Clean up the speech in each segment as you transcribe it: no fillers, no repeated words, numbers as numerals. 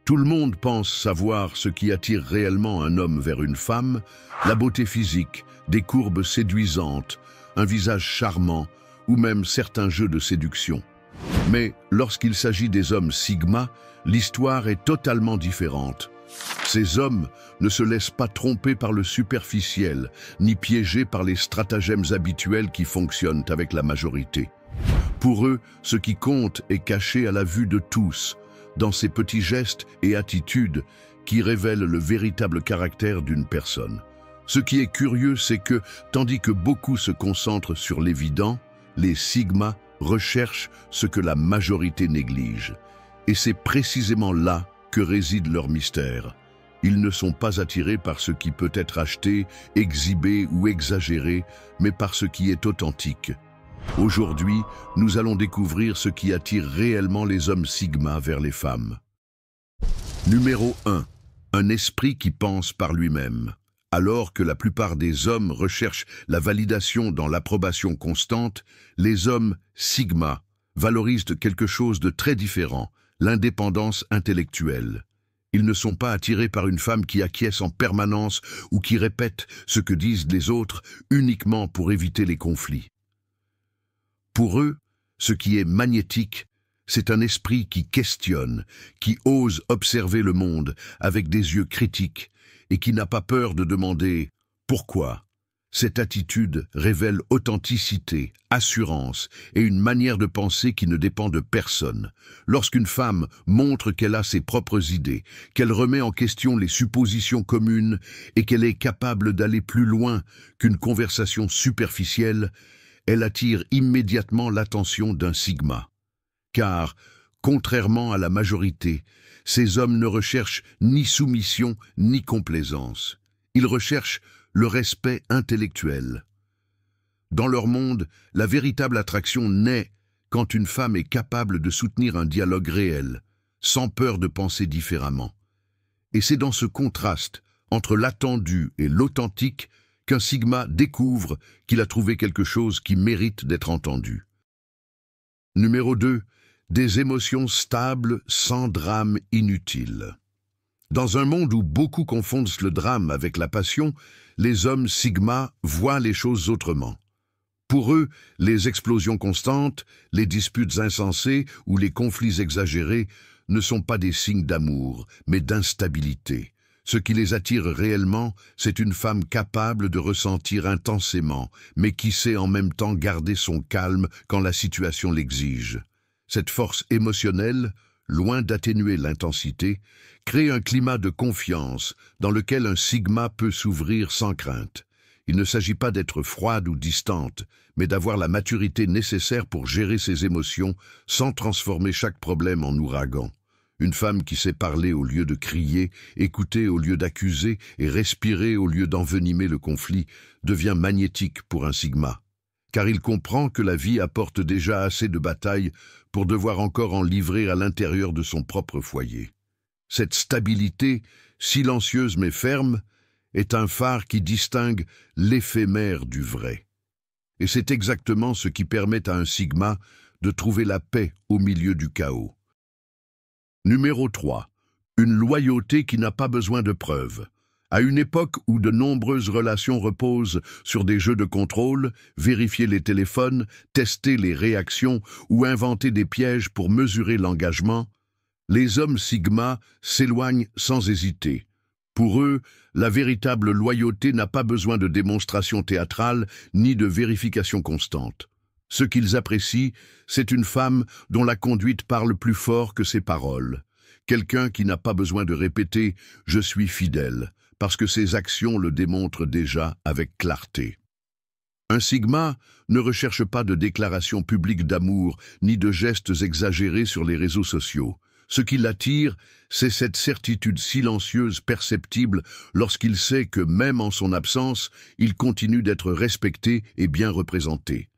Tout le monde pense savoir ce qui attire réellement un homme vers une femme, la beauté physique, des courbes séduisantes, un visage charmant ou même certains jeux de séduction. Mais lorsqu'il s'agit des hommes Sigma, l'histoire est totalement différente. Ces hommes ne se laissent pas tromper par le superficiel, ni piégés par les stratagèmes habituels qui fonctionnent avec la majorité. Pour eux, ce qui compte est caché à la vue de tous, dans ces petits gestes et attitudes qui révèlent le véritable caractère d'une personne. Ce qui est curieux, c'est que, tandis que beaucoup se concentrent sur l'évident, les Sigma recherchent ce que la majorité néglige. Et c'est précisément là que réside leur mystère. Ils ne sont pas attirés par ce qui peut être acheté, exhibé ou exagéré, mais par ce qui est authentique. Aujourd'hui, nous allons découvrir ce qui attire réellement les hommes Sigma vers les femmes. Numéro 1. Un esprit qui pense par lui-même. Alors que la plupart des hommes recherchent la validation dans l'approbation constante, les hommes Sigma valorisent quelque chose de très différent, l'indépendance intellectuelle. Ils ne sont pas attirés par une femme qui acquiesce en permanence ou qui répète ce que disent les autres uniquement pour éviter les conflits. Pour eux, ce qui est magnétique, c'est un esprit qui questionne, qui ose observer le monde avec des yeux critiques et qui n'a pas peur de demander « pourquoi ?» Cette attitude révèle authenticité, assurance et une manière de penser qui ne dépend de personne. Lorsqu'une femme montre qu'elle a ses propres idées, qu'elle remet en question les suppositions communes et qu'elle est capable d'aller plus loin qu'une conversation superficielle, elle attire immédiatement l'attention d'un Sigma. Car, contrairement à la majorité, ces hommes ne recherchent ni soumission ni complaisance. Ils recherchent le respect intellectuel. Dans leur monde, la véritable attraction naît quand une femme est capable de soutenir un dialogue réel, sans peur de penser différemment. Et c'est dans ce contraste entre l'attendu et l'authentique qu'un Sigma découvre qu'il a trouvé quelque chose qui mérite d'être entendu. Numéro 2. Des émotions stables sans drame inutile. Dans un monde où beaucoup confondent le drame avec la passion, les hommes Sigma voient les choses autrement. Pour eux, les explosions constantes, les disputes insensées ou les conflits exagérés ne sont pas des signes d'amour, mais d'instabilité. Ce qui les attire réellement, c'est une femme capable de ressentir intensément, mais qui sait en même temps garder son calme quand la situation l'exige. Cette force émotionnelle, loin d'atténuer l'intensité, crée un climat de confiance dans lequel un Sigma peut s'ouvrir sans crainte. Il ne s'agit pas d'être froide ou distante, mais d'avoir la maturité nécessaire pour gérer ses émotions sans transformer chaque problème en ouragan. Une femme qui sait parler au lieu de crier, écouter au lieu d'accuser et respirer au lieu d'envenimer le conflit devient magnétique pour un Sigma. Car il comprend que la vie apporte déjà assez de batailles pour devoir encore en livrer à l'intérieur de son propre foyer. Cette stabilité, silencieuse mais ferme, est un phare qui distingue l'éphémère du vrai. Et c'est exactement ce qui permet à un Sigma de trouver la paix au milieu du chaos. Numéro 3. Une loyauté qui n'a pas besoin de preuves. À une époque où de nombreuses relations reposent sur des jeux de contrôle, vérifier les téléphones, tester les réactions ou inventer des pièges pour mesurer l'engagement, les hommes Sigma s'éloignent sans hésiter. Pour eux, la véritable loyauté n'a pas besoin de démonstration théâtrale ni de vérification constante. Ce qu'ils apprécient, c'est une femme dont la conduite parle plus fort que ses paroles. Quelqu'un qui n'a pas besoin de répéter « je suis fidèle », parce que ses actions le démontrent déjà avec clarté. Un Sigma ne recherche pas de déclarations publiques d'amour ni de gestes exagérés sur les réseaux sociaux. Ce qui l'attire, c'est cette certitude silencieuse perceptible lorsqu'il sait que même en son absence, il continue d'être respecté et bien représenté.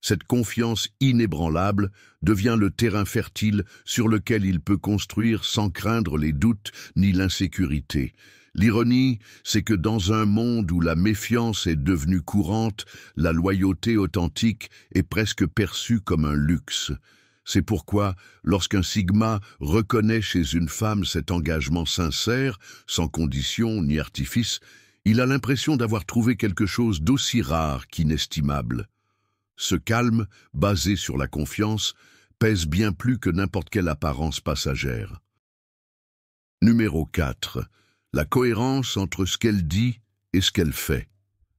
Cette confiance inébranlable devient le terrain fertile sur lequel il peut construire sans craindre les doutes ni l'insécurité. L'ironie, c'est que dans un monde où la méfiance est devenue courante, la loyauté authentique est presque perçue comme un luxe. C'est pourquoi, lorsqu'un sigma reconnaît chez une femme cet engagement sincère, sans condition ni artifice, il a l'impression d'avoir trouvé quelque chose d'aussi rare qu'inestimable. Ce calme, basé sur la confiance, pèse bien plus que n'importe quelle apparence passagère. Numéro 4. La cohérence entre ce qu'elle dit et ce qu'elle fait.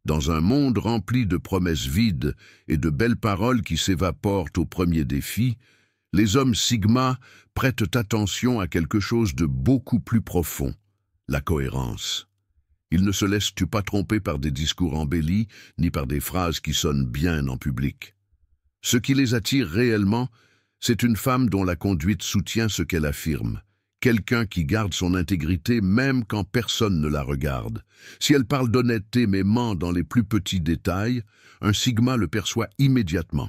Dans un monde rempli de promesses vides et de belles paroles qui s'évaporent au premier défi, les hommes sigma prêtent attention à quelque chose de beaucoup plus profond, la cohérence. Ils ne se laissent pas tromper par des discours embellis, ni par des phrases qui sonnent bien en public. Ce qui les attire réellement, c'est une femme dont la conduite soutient ce qu'elle affirme, quelqu'un qui garde son intégrité même quand personne ne la regarde. Si elle parle d'honnêteté mais ment dans les plus petits détails, un sigma le perçoit immédiatement.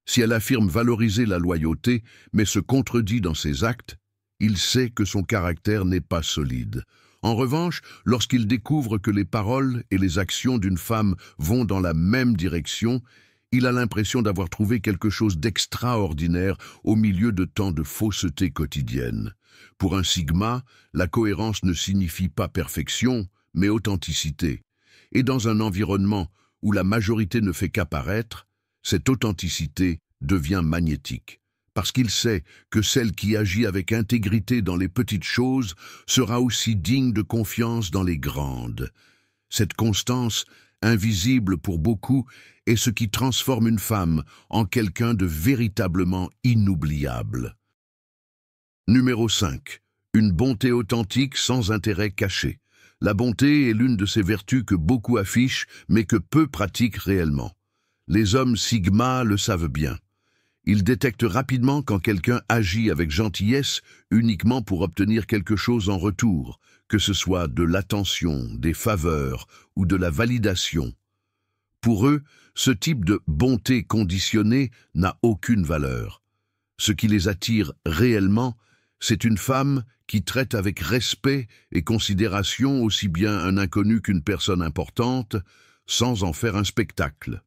Si elle affirme valoriser la loyauté mais se contredit dans ses actes, il sait que son caractère n'est pas solide. En revanche, lorsqu'il découvre que les paroles et les actions d'une femme vont dans la même direction, il a l'impression d'avoir trouvé quelque chose d'extraordinaire au milieu de tant de fausseté quotidienne. Pour un sigma, la cohérence ne signifie pas perfection, mais authenticité. Et dans un environnement où la majorité ne fait qu'apparaître, cette authenticité devient magnétique. Parce qu'il sait que celle qui agit avec intégrité dans les petites choses sera aussi digne de confiance dans les grandes. Cette constance, invisible pour beaucoup, est ce qui transforme une femme en quelqu'un de véritablement inoubliable. Numéro 5. Une bonté authentique sans intérêt caché. La bonté est l'une de ces vertus que beaucoup affichent, mais que peu pratiquent réellement. Les hommes sigma le savent bien. Ils détectent rapidement quand quelqu'un agit avec gentillesse uniquement pour obtenir quelque chose en retour, que ce soit de l'attention, des faveurs ou de la validation. Pour eux, ce type de bonté conditionnée n'a aucune valeur. Ce qui les attire réellement, c'est une femme qui traite avec respect et considération aussi bien un inconnu qu'une personne importante, sans en faire un spectacle.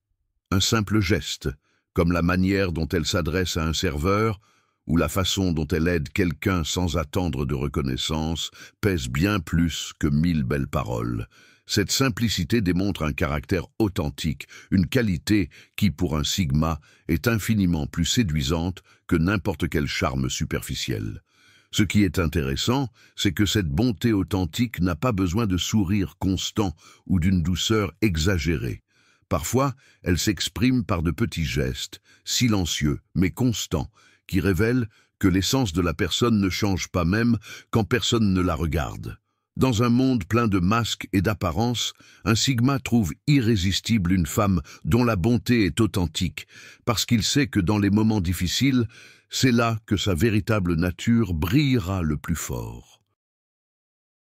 Un simple geste, comme la manière dont elle s'adresse à un serveur ou la façon dont elle aide quelqu'un sans attendre de reconnaissance, pèse bien plus que 1000 belles paroles. Cette simplicité démontre un caractère authentique, une qualité qui, pour un sigma, est infiniment plus séduisante que n'importe quel charme superficiel. Ce qui est intéressant, c'est que cette bonté authentique n'a pas besoin de sourire constant ou d'une douceur exagérée. Parfois, elle s'exprime par de petits gestes, silencieux mais constants, qui révèlent que l'essence de la personne ne change pas même quand personne ne la regarde. Dans un monde plein de masques et d'apparences, un sigma trouve irrésistible une femme dont la bonté est authentique, parce qu'il sait que dans les moments difficiles, c'est là que sa véritable nature brillera le plus fort.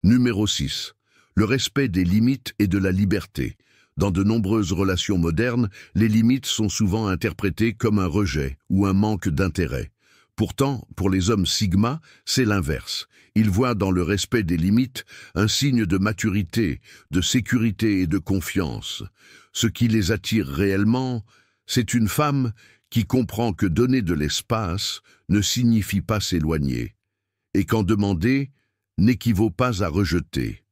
Numéro 6. Le respect des limites et de la liberté. Dans de nombreuses relations modernes, les limites sont souvent interprétées comme un rejet ou un manque d'intérêt. Pourtant, pour les hommes sigma, c'est l'inverse. Ils voient dans le respect des limites un signe de maturité, de sécurité et de confiance. Ce qui les attire réellement, c'est une femme qui comprend que donner de l'espace ne signifie pas s'éloigner, et qu'en demander n'équivaut pas à rejeter.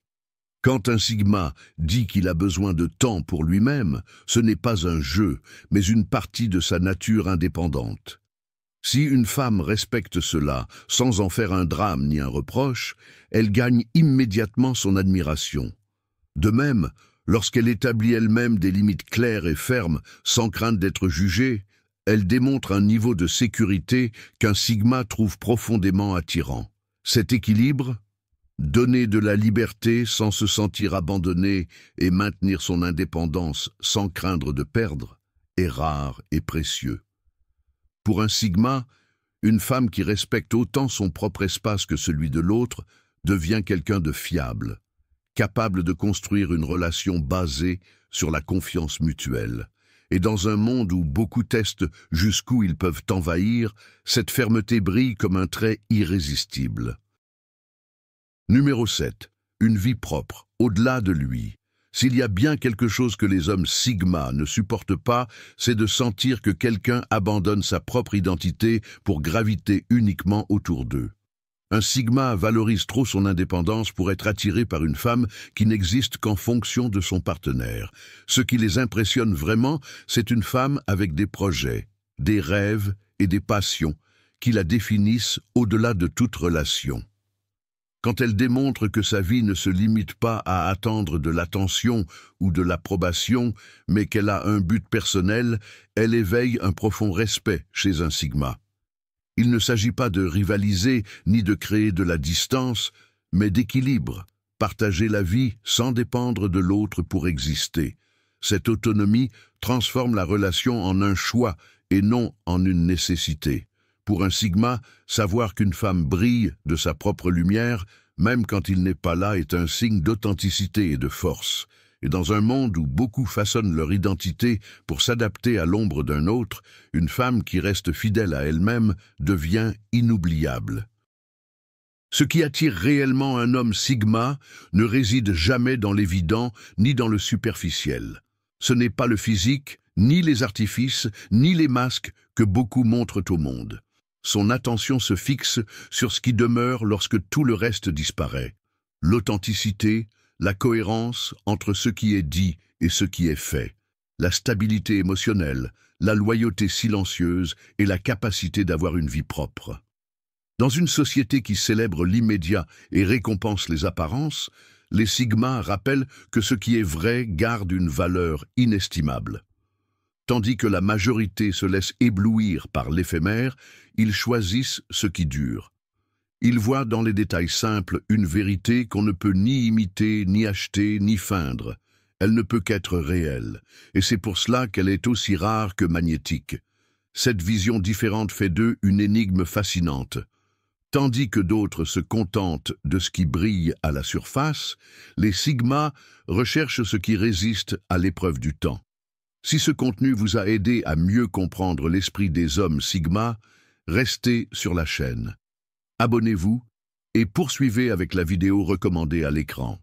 Quand un sigma dit qu'il a besoin de temps pour lui-même, ce n'est pas un jeu, mais une partie de sa nature indépendante. Si une femme respecte cela, sans en faire un drame ni un reproche, elle gagne immédiatement son admiration. De même, lorsqu'elle établit elle-même des limites claires et fermes, sans crainte d'être jugée, elle démontre un niveau de sécurité qu'un sigma trouve profondément attirant. Cet équilibre, donner de la liberté sans se sentir abandonné et maintenir son indépendance sans craindre de perdre, est rare et précieux. Pour un sigma, une femme qui respecte autant son propre espace que celui de l'autre devient quelqu'un de fiable, capable de construire une relation basée sur la confiance mutuelle. Et dans un monde où beaucoup testent jusqu'où ils peuvent envahir, cette fermeté brille comme un trait irrésistible. Numéro 7. Une vie propre, au-delà de lui. S'il y a bien quelque chose que les hommes sigma ne supportent pas, c'est de sentir que quelqu'un abandonne sa propre identité pour graviter uniquement autour d'eux. Un sigma valorise trop son indépendance pour être attiré par une femme qui n'existe qu'en fonction de son partenaire. Ce qui les impressionne vraiment, c'est une femme avec des projets, des rêves et des passions qui la définissent au-delà de toute relation. Quand elle démontre que sa vie ne se limite pas à attendre de l'attention ou de l'approbation, mais qu'elle a un but personnel, elle éveille un profond respect chez un sigma. Il ne s'agit pas de rivaliser ni de créer de la distance, mais d'équilibre, partager la vie sans dépendre de l'autre pour exister. Cette autonomie transforme la relation en un choix et non en une nécessité. Pour un sigma, savoir qu'une femme brille de sa propre lumière, même quand il n'est pas là, est un signe d'authenticité et de force. Et dans un monde où beaucoup façonnent leur identité pour s'adapter à l'ombre d'un autre, une femme qui reste fidèle à elle-même devient inoubliable. Ce qui attire réellement un homme sigma ne réside jamais dans l'évident ni dans le superficiel. Ce n'est pas le physique, ni les artifices, ni les masques que beaucoup montrent au monde. Son attention se fixe sur ce qui demeure lorsque tout le reste disparaît. L'authenticité, la cohérence entre ce qui est dit et ce qui est fait, la stabilité émotionnelle, la loyauté silencieuse et la capacité d'avoir une vie propre. Dans une société qui célèbre l'immédiat et récompense les apparences, les sigmas rappellent que ce qui est vrai garde une valeur inestimable. Tandis que la majorité se laisse éblouir par l'éphémère, ils choisissent ce qui dure. Ils voient dans les détails simples une vérité qu'on ne peut ni imiter, ni acheter, ni feindre. Elle ne peut qu'être réelle, et c'est pour cela qu'elle est aussi rare que magnétique. Cette vision différente fait d'eux une énigme fascinante. Tandis que d'autres se contentent de ce qui brille à la surface, les sigmas recherchent ce qui résiste à l'épreuve du temps. Si ce contenu vous a aidé à mieux comprendre l'esprit des hommes sigma, restez sur la chaîne. Abonnez-vous et poursuivez avec la vidéo recommandée à l'écran.